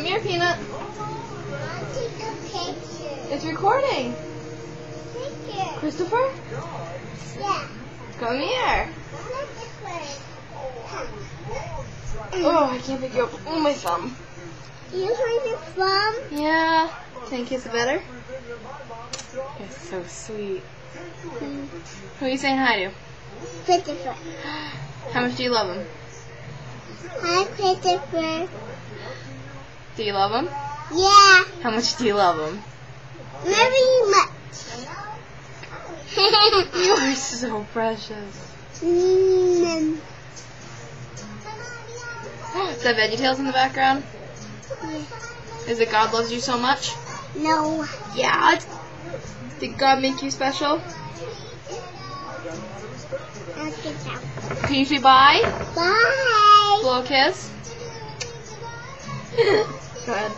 Come here, Peanut. I'll take a picture. It's recording. Picture. Christopher? Yeah. Come here. Christopher. Oh, I can't pick you up. Oh, my thumb. You find the thumb? Yeah. Can I kiss it better? You're so sweet. Who are you saying hi to? Christopher. How much do you love him? Hi, Christopher. Do you love him? Yeah. How much do you love him? Very much. You are so precious. Mm. Is that VeggieTales in the background? Yeah. Is it God loves you so much? No. Yeah. Did God make you special? I'll get out. Can you say bye? Bye. Blow a kiss? Go ahead.